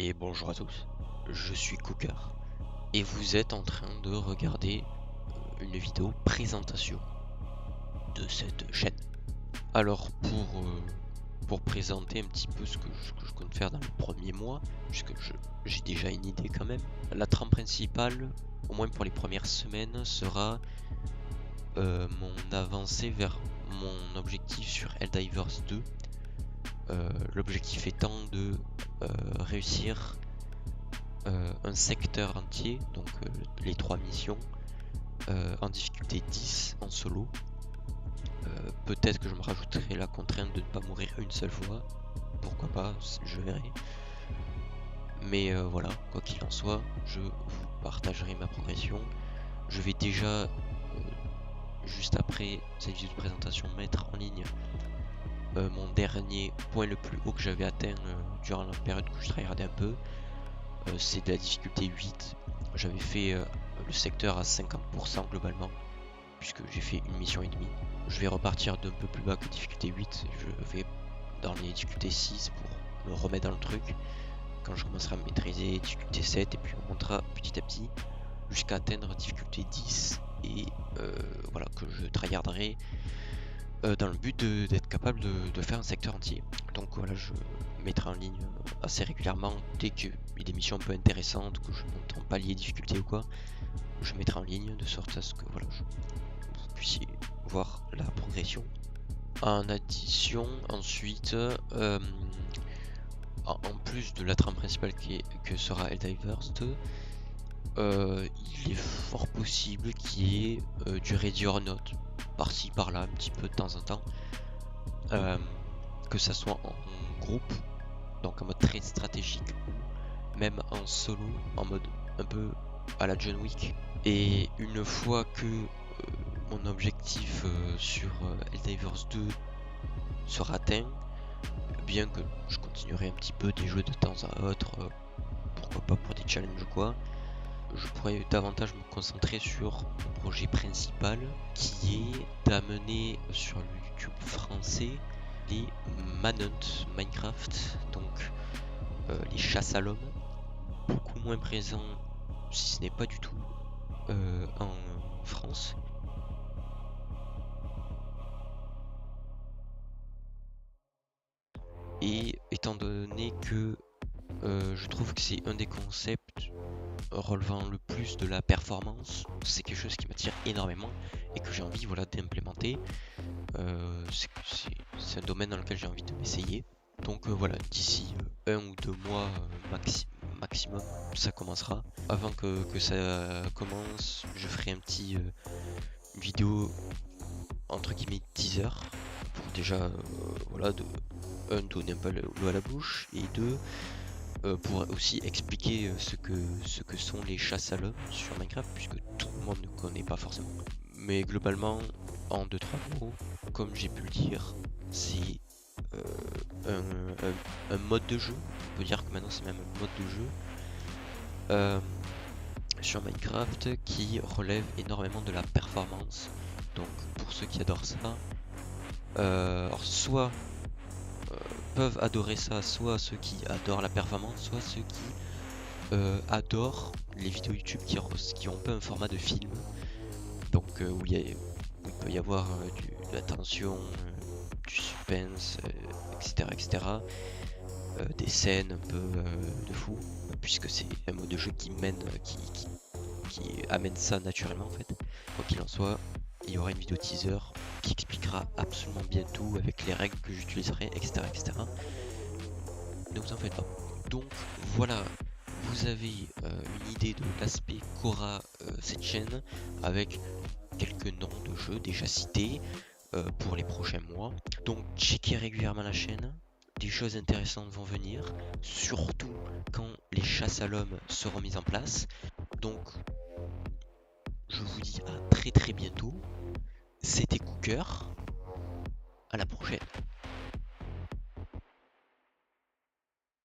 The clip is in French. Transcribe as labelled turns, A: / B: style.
A: Et bonjour à tous, je suis Cooker et vous êtes en train de regarder une vidéo présentation de cette chaîne. Alors pour présenter un petit peu ce que je compte faire dans le premier mois, puisque j'ai déjà une idée quand même, la trame principale, au moins pour les premières semaines, sera mon avancée vers mon objectif sur Helldivers 2. L'objectif étant de réussir un secteur entier, donc les 3 missions, en difficulté 10 en solo. Peut-être que je me rajouterai la contrainte de ne pas mourir une seule fois, pourquoi pas, je verrai. Mais voilà, quoi qu'il en soit, je vous partagerai ma progression. Je vais déjà, juste après cette vidéo de présentation, mettre en ligne mon dernier point le plus haut que j'avais atteint durant la période où je tryhardais un peu. C'est de la difficulté 8. J'avais fait le secteur à 50% globalement, puisque j'ai fait une mission et demie. Je vais repartir d'un peu plus bas que difficulté 8. Je vais dans les difficultés 6 pour me remettre dans le truc. Quand je commencerai à me maîtriser, difficulté 7, et puis on montera petit à petit jusqu'à atteindre difficulté 10. Et voilà, que je tryharderai dans le but d'être capable de faire un secteur entier. Donc voilà, je mettrai en ligne assez régulièrement dès qu'il y a des missions un peu intéressantes, que je monte en palier difficulté ou quoi, je mettrai en ligne de sorte à ce que voilà, vous puissiez voir la progression. En addition, ensuite, en plus de la trame principale que sera Helldivers 2, il est fort possible qu'il y ait du Ready or Not par-ci par-là, un petit peu de temps en temps, que ça soit en groupe, donc en mode très stratégique, ou même en solo, en mode un peu à la John Wick. Et une fois que mon objectif sur Helldivers 2 sera atteint, bien que je continuerai un petit peu des jeux de temps à autre, pourquoi pas pour des challenges ou quoi, je pourrais davantage me concentrer sur mon projet principal, qui est d'amener sur le YouTube français les Manhunt Minecraft, donc les chasses à l'homme, beaucoup moins présents, si ce n'est pas du tout, en France. Et étant donné que je trouve que c'est un des concepts relevant le plus de la performance, c'est quelque chose qui m'attire énormément et que j'ai envie d'implémenter. C'est un domaine dans lequel j'ai envie de m'essayer. Donc voilà, d'ici 1 ou 2 mois maximum, ça commencera. Avant que ça commence, je ferai un petit vidéo entre guillemets teaser pour déjà voilà, donner un peu l'eau à la bouche, et 2 pour aussi expliquer ce que sont les chasses à l'homme sur Minecraft, puisque tout le monde ne connaît pas forcément. Mais globalement, en 2-3 mots, comme j'ai pu le dire, c'est un mode de jeu. On peut dire que maintenant c'est même un mode de jeu sur Minecraft qui relève énormément de la performance. Donc pour ceux qui adorent ça, alors soit peuvent adorer ça, soit ceux qui adorent la performance, soit ceux qui adorent les vidéos YouTube qui ont un peu un format de film, donc où il peut y avoir de la tension, du suspense, etc. Des scènes un peu de fou, puisque c'est un mode de jeu qui amène ça naturellement en fait. Quoi qu'il en soit, il y aura une vidéo teaser qui expliquera absolument bien tout avec les règles que j'utiliserai, etc. Ne vous en faites pas. Donc voilà, vous avez une idée de l'aspect qu'aura cette chaîne, avec quelques noms de jeux déjà cités pour les prochains mois. Donc checkez régulièrement la chaîne, des choses intéressantes vont venir, surtout quand les chasses à l'homme seront mises en place. Donc je vous dis à très bientôt. C'était Cooker, à la prochaine.